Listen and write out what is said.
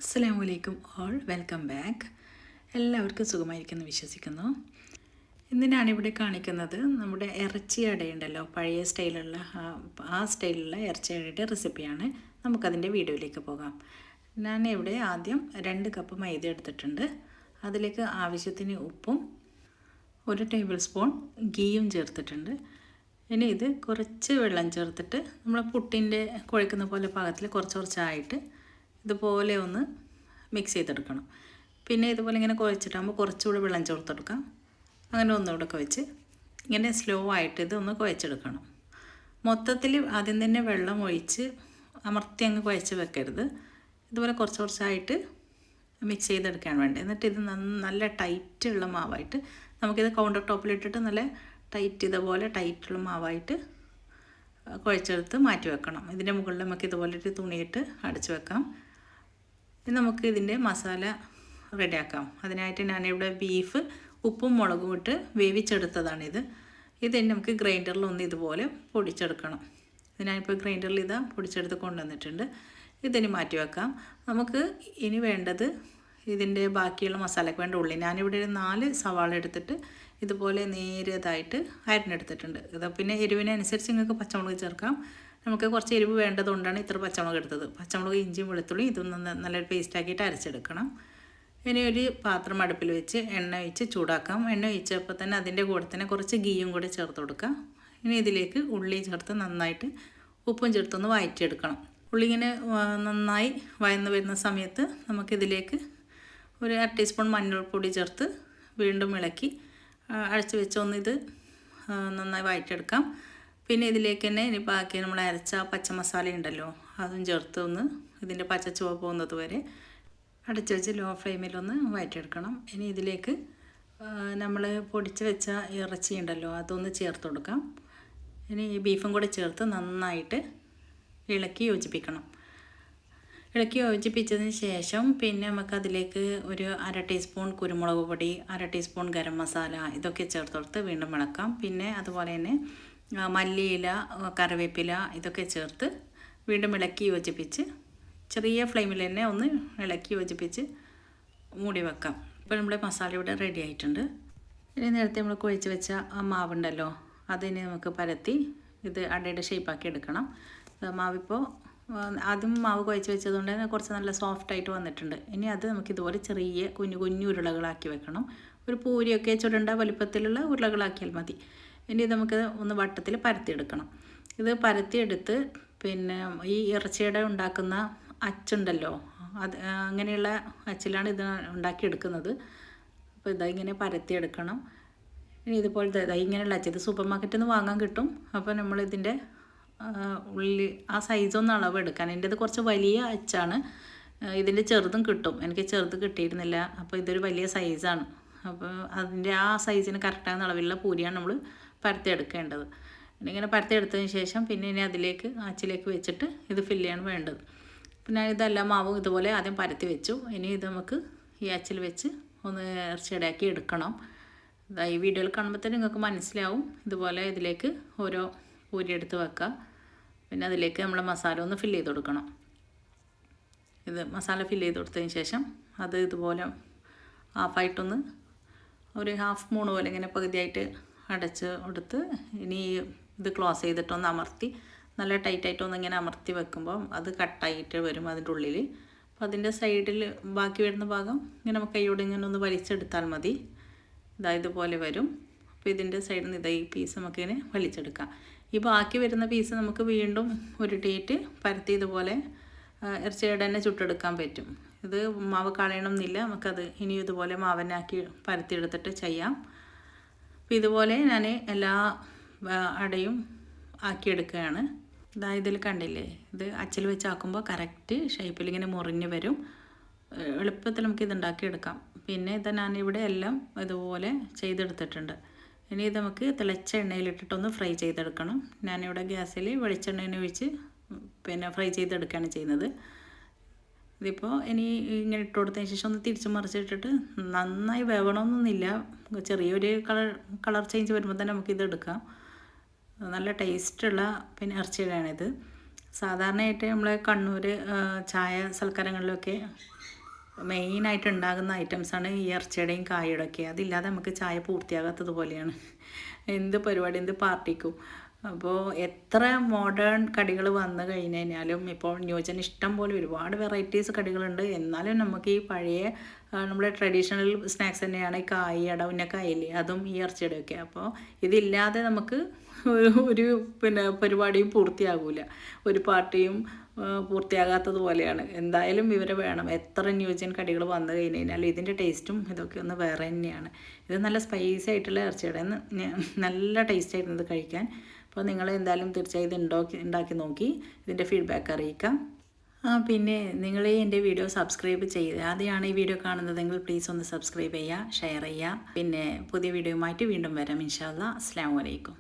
അസ്സലാമു അലൈക്കും all, welcome back. എല്ലാവർക്കും സുഖമായിരിക്കുമെന്ന് വിശ്വസിക്കുന്നു. ഇന്ന് ഞാനിവിടെ കാണിക്കുന്നത് നമ്മുടെ ഇറച്ചി അടയുണ്ടല്ലോ, പഴയ സ്റ്റൈലുള്ള ആ സ്റ്റൈലുള്ള ഇറച്ചി അടയുടെ റെസിപ്പിയാണ്. നമുക്കതിൻ്റെ വീഡിയോയിലേക്ക് പോകാം. ഞാനിവിടെ ആദ്യം 2 കപ്പ് മൈദ എടുത്തിട്ടുണ്ട്. അതിലേക്ക് ആവശ്യത്തിന് ഉപ്പും 1 ടേബിൾ സ്പൂൺ ഗീയും ചേർത്തിട്ടുണ്ട്. ഇനി ഇത് കുറച്ച് വെള്ളം ചേർത്തിട്ട് നമ്മൾ പുട്ടിൻ്റെ കുഴക്കുന്ന പോലെ പാകത്തിൽ കുറച്ചായിട്ട് ഇതുപോലെ ഒന്ന് മിക്സ് ചെയ്തെടുക്കണം. പിന്നെ ഇതുപോലെ ഇങ്ങനെ കുഴച്ചിട്ടാകുമ്പോൾ കുറച്ചുകൂടി വെള്ളം ചേർത്തെടുക്കാം. അങ്ങനെ ഒന്നുകൂടെ കുഴച്ച് ഇങ്ങനെ സ്ലോ ആയിട്ട് ഇതൊന്ന് കുഴച്ചെടുക്കണം. മൊത്തത്തിൽ ആദ്യം തന്നെ വെള്ളം ഒഴിച്ച് അമർത്തി അങ്ങ് കുഴച്ച് വെക്കരുത്. ഇതുപോലെ കുറച്ചായിട്ട് മിക്സ് ചെയ്തെടുക്കാൻ വേണ്ടി. എന്നിട്ട് ഇത് നല്ല ടൈറ്റുള്ള മാവായിട്ട് നമുക്കിത് കൗണ്ടർ ടോപ്പിലിട്ടിട്ട് നല്ല ഇതുപോലെ ടൈറ്റുള്ള മാവായിട്ട് കുഴച്ചെടുത്ത് മാറ്റി വെക്കണം. ഇതിൻ്റെ മുകളിൽ നമുക്ക് ഇതുപോലെ ഒരു തുണിയിട്ട് അടച്ചു വെക്കാം. ഇനി നമുക്ക് ഇതിൻ്റെ മസാല റെഡിയാക്കാം. അതിനായിട്ട് ഞാനിവിടെ ബീഫ് ഉപ്പും മുളകും ഇട്ട് വേവിച്ചെടുത്തതാണിത്. ഇതിന് നമുക്ക് ഗ്രൈൻഡറിലൊന്ന് ഇതുപോലെ പൊടിച്ചെടുക്കണം. ഞാനിപ്പോൾ ഗ്രൈൻഡറിൽ പൊടിച്ചെടുത്ത് കൊണ്ടുവന്നിട്ടുണ്ട്. ഇതിന് മാറ്റി വെക്കാം. നമുക്ക് ഇനി വേണ്ടത് ഇതിൻ്റെ ബാക്കിയുള്ള മസാലയ്ക്ക് വേണ്ട ഉള്ളി. ഞാനിവിടെ 4 സവാള എടുത്തിട്ട് ഇതുപോലെ നേരിയതായിട്ട് അരിഞ്ഞെടുത്തിട്ടുണ്ട്. ഇത് പിന്നെ എരിവിനനുസരിച്ച് നിങ്ങൾക്ക് പച്ചമുളക് ചേർക്കാം. നമുക്ക് കുറച്ച് എരിവ് വേണ്ടതുകൊണ്ടാണ് ഇത്ര പച്ചമുളക് എടുത്തത്. പച്ചമുളക്, ഇഞ്ചിയും വെളുത്തുള്ളിയും ഇതൊന്ന് നല്ലൊരു പേസ്റ്റാക്കിയിട്ട് അരച്ചെടുക്കണം. ഇനി ഒരു പാത്രം അടുപ്പിൽ വെച്ച് എണ്ണ ഒഴിച്ച് ചൂടാക്കാം. എണ്ണ ഒഴിച്ചപ്പോൾ തന്നെ അതിൻ്റെ കൂടെ തന്നെ കുറച്ച് ഗീയും കൂടി ചേർത്ത് കൊടുക്കാം. ഇനി ഇതിലേക്ക് ഉള്ളി ചേർത്ത് നന്നായിട്ട് ഉപ്പും ചേർത്തൊന്ന് വഴറ്റിയെടുക്കണം. ഉള്ളി ഇങ്ങനെ നന്നായി വഴന്ന് വരുന്ന സമയത്ത് നമുക്കിതിലേക്ക് ഒരു 1 ടീസ്പൂൺ മഞ്ഞൾപ്പൊടി ചേർത്ത് വീണ്ടും ഇളക്കി അടച്ച് വെച്ചൊന്ന് ഇത് നന്നായി വഴറ്റിയെടുക്കാം. പിന്നെ ഇതിലേക്ക് തന്നെ ഇനി ബാക്കി നമ്മൾ അരച്ച പച്ചമസാല ഉണ്ടല്ലോ, അതും ചേർത്ത് ഒന്ന് ഇതിൻ്റെ പച്ച ചുവ പോകുന്നത് വരെ അടച്ച് വെച്ച് ലോ ഫ്ലെയിമിലൊന്ന് വഴറ്റിയെടുക്കണം. ഇനി ഇതിലേക്ക് നമ്മൾ പൊടിച്ച് വെച്ച ഇറച്ചി ഉണ്ടല്ലോ, അതൊന്ന് ചേർത്ത് കൊടുക്കാം. ഇനി ഈ ബീഫും കൂടെ ചേർത്ത് നന്നായിട്ട് ഇളക്കി യോജിപ്പിക്കണം. ഇളക്കി യോജിപ്പിച്ചതിന് ശേഷം പിന്നെ നമുക്കതിലേക്ക് ഒരു 1/2 ടീസ്പൂൺ കുരുമുളക് പൊടി, 1/2 ടീസ്പൂൺ ഗരം മസാല ഇതൊക്കെ ചേർത്ത് കൊടുത്ത് വീണ്ടും ഇളക്കാം. പിന്നെ അതുപോലെ തന്നെ മല്ലിയില, കറിവേപ്പില ഇതൊക്കെ ചേർത്ത് വീണ്ടും ഇളക്കി യോജിപ്പിച്ച് ചെറിയ ഫ്ലെയിമിൽ തന്നെ ഒന്ന് ഇളക്കി യോജിപ്പിച്ച് മൂടി വെക്കാം. ഇപ്പോൾ നമ്മുടെ മസാല ഇവിടെ റെഡി ആയിട്ടുണ്ട്. ഇനി നേരത്തെ നമ്മൾ കുഴച്ച് വെച്ച ആ മാവുണ്ടല്ലോ, അതിന് നമുക്ക് പരത്തി ഇത് അടയുടെ ഷേപ്പാക്കി എടുക്കണം. മാവിപ്പോൾ ആദ്യം മാവ് കുഴച്ച് വെച്ചതുകൊണ്ട് തന്നെ കുറച്ച് നല്ല സോഫ്റ്റായിട്ട് വന്നിട്ടുണ്ട്. ഇനി അത് നമുക്ക് ഇതുപോലെ ചെറിയ കുഞ്ഞു ഉരുളകളാക്കി വെക്കണം. ഒരു പൂരിയൊക്കെ ചുടണ്ട വലിപ്പത്തിലുള്ള ഉരുളകളാക്കിയാൽ മതി. ഇനി നമുക്ക് ഒന്ന് വട്ടത്തിൽ പരത്തിയെടുക്കണം. ഇത് പരത്തിയെടുത്ത് പിന്നെ ഈ ഇറച്ചിയുടെ ഉണ്ടാക്കുന്ന അച്ചുണ്ടല്ലോ, അത് അങ്ങനെയുള്ള അച്ചിലാണ് ഇത് ഉണ്ടാക്കിയെടുക്കുന്നത്. അപ്പോൾ ഇങ്ങനെ പരത്തിയെടുക്കണം. ഇനി ഇതുപോലത്തെ ഇങ്ങനെയുള്ള അച്ച് ഇത് സൂപ്പർ മാർക്കറ്റിൽ നിന്ന് വാങ്ങാൻ കിട്ടും. അപ്പോൾ നമ്മളിതിൻ്റെ ഉള്ളിൽ ആ സൈസൊന്ന് അളവെടുക്കാൻ. എൻ്റേത് കുറച്ച് വലിയ അച്ചാണ്. ഇതിൻ്റെ ചെറുതും കിട്ടും. എനിക്ക് ചെറുത് കിട്ടിയിരുന്നില്ല. അപ്പോൾ ഇതൊരു വലിയ സൈസാണ്. അപ്പോൾ അതിൻ്റെ ആ സൈസിന് കറക്റ്റാകുന്ന അളവിലുള്ള പൂരിയാണ് നമ്മൾ പരത്തിയെടുക്കേണ്ടത്. ഇങ്ങനെ പരത്തിയെടുത്തതിന് ശേഷം പിന്നെ ഇനി അതിലേക്ക് അച്ചിലേക്ക് വെച്ചിട്ട് ഇത് ഫില്ല് ചെയ്യാണ് വേണ്ടത്. പിന്നെ ഇതെല്ലാം മാവും ഇതുപോലെ ആദ്യം പരത്തി വെച്ചു. ഇനി ഇത് നമുക്ക് ഈ അച്ചിൽ വെച്ച് ഒന്ന് ഇറച്ചിയടയാക്കി എടുക്കണം. ഈ വീഡിയോയിൽ കാണുമ്പോൾ തന്നെ നിങ്ങൾക്ക് മനസ്സിലാവും. ഇതുപോലെ ഇതിലേക്ക് ഓരോ പൂരി എടുത്ത് വെക്കുക. പിന്നെ അതിലേക്ക് നമ്മൾ മസാല ഒന്ന് ഫില്ല് ചെയ്ത് കൊടുക്കണം. ഇത് മസാല ഫില്ല് ചെയ്ത് കൊടുത്തതിന് ശേഷം അത് ഇതുപോലെ ഹാഫായിട്ടൊന്ന് ഒരു ഹാഫ് മൂൺ പോലെ ഇങ്ങനെ പകുതിയായിട്ട് അടച്ച് കൊടുത്ത് ഇനി ഇത് ക്ലോസ് ചെയ്തിട്ടൊന്ന് അമർത്തി നല്ല ടൈറ്റായിട്ടൊന്ന് ഇങ്ങനെ അമർത്തി വെക്കുമ്പോൾ അത് കട്ടായിട്ട് വരും അതിൻ്റെ ഉള്ളിൽ. അപ്പോൾ അതിൻ്റെ സൈഡിൽ ബാക്കി വരുന്ന ഭാഗം ഇങ്ങനെ നമുക്ക് കൈയോടെ ഇങ്ങനെ ഒന്ന് വലിച്ചെടുത്താൽ മതി. ഇതുപോലെ വരും. അപ്പോൾ ഇതിൻ്റെ സൈഡിൽ നിന്ന് ഈ പീസ് നമുക്കിങ്ങനെ വലിച്ചെടുക്കാം. ഈ ബാക്കി വരുന്ന പീസ് നമുക്ക് വീണ്ടും ഉരുട്ടിയിട്ട് പരത്തി ഇതുപോലെ ഇറച്ചിയുടെ തന്നെ ചുട്ടെടുക്കാൻ പറ്റും. ഇത് മാവ് കളയണമെന്നില്ല. നമുക്കത് ഇനി ഇതുപോലെ മാവനാക്കി പരത്തിയെടുത്തിട്ട് ചെയ്യാം. അപ്പോൾ ഇതുപോലെ ഞാൻ എല്ലാ അടയും ആക്കിയെടുക്കുകയാണ്. ഇതിൽ കണ്ടില്ലേ, ഇത് അച്ചിൽ വെച്ചാക്കുമ്പോൾ കറക്റ്റ് ഷേപ്പിൽ ഇങ്ങനെ മുറിഞ്ഞ് വരും. എളുപ്പത്തിൽ നമുക്ക് ഇത് ഉണ്ടാക്കിയെടുക്കാം. പിന്നെ ഇത് ഞാനിവിടെ എല്ലാം ഇതുപോലെ ചെയ്തെടുത്തിട്ടുണ്ട്. ഇനി ഇത് നമുക്ക് തിളച്ച എണ്ണയിലിട്ടിട്ടൊന്ന് ഫ്രൈ ചെയ്തെടുക്കണം. ഞാനിവിടെ ഗ്യാസിൽ വെളിച്ചെണ്ണ ഒഴിച്ച് പിന്നെ ഫ്രൈ ചെയ്തെടുക്കുകയാണ് ചെയ്യുന്നത്. ഇതിപ്പോൾ ഇനി ഇങ്ങനെ ഇട്ട് കൊടുത്തതിന് ശേഷം ഒന്ന് തിരിച്ച് മറിച്ചിട്ടിട്ട് നന്നായി വേവണമെന്നൊന്നുമില്ല. ചെറിയൊരു കളർ ചേഞ്ച് വരുമ്പോൾ തന്നെ നമുക്കിത് എടുക്കാം. നല്ല ടേസ്റ്റുള്ള പിന്നെ ഇറച്ചിയുടെയാണിത്. സാധാരണയായിട്ട് നമ്മളെ കണ്ണൂർ ചായ സൽക്കാരങ്ങളിലൊക്കെ മെയിനായിട്ട് ഉണ്ടാകുന്ന ഐറ്റംസാണ് ഈ ഇറച്ചിയുടെയും കായയുടെ ഒക്കെ. അതില്ലാതെ നമുക്ക് ചായ പൂർത്തിയാകാത്തത് പോലെയാണ് എന്ത് പരിപാടി, എന്ത് പാർട്ടിക്കും. അപ്പോൾ എത്ര മോഡേൺ കടികൾ വന്നു കഴിഞ്ഞ് കഴിഞ്ഞാലും ഇപ്പോൾ ന്യൂജൻ ഇഷ്ടം പോലെ ഒരുപാട് വെറൈറ്റീസ് കടികളുണ്ട്. എന്നാലും നമുക്ക് ഈ പഴയ നമ്മുടെ ട്രഡീഷണൽ സ്നാക്സ് തന്നെയാണ് ഈ കായ്, അട, ഉന്നക്കായില്ലേ, അതും ഈ ഇറച്ചിയുടെ ഒക്കെ. അപ്പോൾ ഇതില്ലാതെ നമുക്ക് ഒരു പരിപാടിയും പൂർത്തിയാകില്ല, ഒരു പാർട്ടിയും പൂർത്തിയാകാത്തത് പോലെയാണ്. എന്തായാലും ഇവരെ വേണം. എത്ര ന്യൂജൻ കടികൾ വന്നു കഴിഞ്ഞ് കഴിഞ്ഞാൽ ഇതിൻ്റെ ടേസ്റ്റും ഇതൊക്കെ ഒന്ന് വേറെ തന്നെയാണ്. ഇത് നല്ല സ്പൈസി ആയിട്ടുള്ള ഇറച്ചിയുടെ നല്ല ടേസ്റ്റ് ആയിരുന്നു ഇത് കഴിക്കാൻ. അപ്പോൾ നിങ്ങൾ എന്തായാലും തീർച്ചയായും ഇത് ഉണ്ടാക്കി നോക്കി ഇതിൻ്റെ ഫീഡ്ബാക്ക് അറിയിക്കാം. പിന്നെ നിങ്ങൾ എൻ്റെ വീഡിയോ സബ്സ്ക്രൈബ് ചെയ്ത് ആദ്യമാണ് ഈ വീഡിയോ കാണുന്നതെങ്കിൽ പ്ലീസ് ഒന്ന് സബ്സ്ക്രൈബ് ചെയ്യുക, ഷെയർ ചെയ്യുക. പിന്നെ പുതിയ വീഡിയോയുമായിട്ട് വീണ്ടും വരാം ഇൻഷാ അല്ലാഹ്. അസ്സലാമു അലൈക്കും.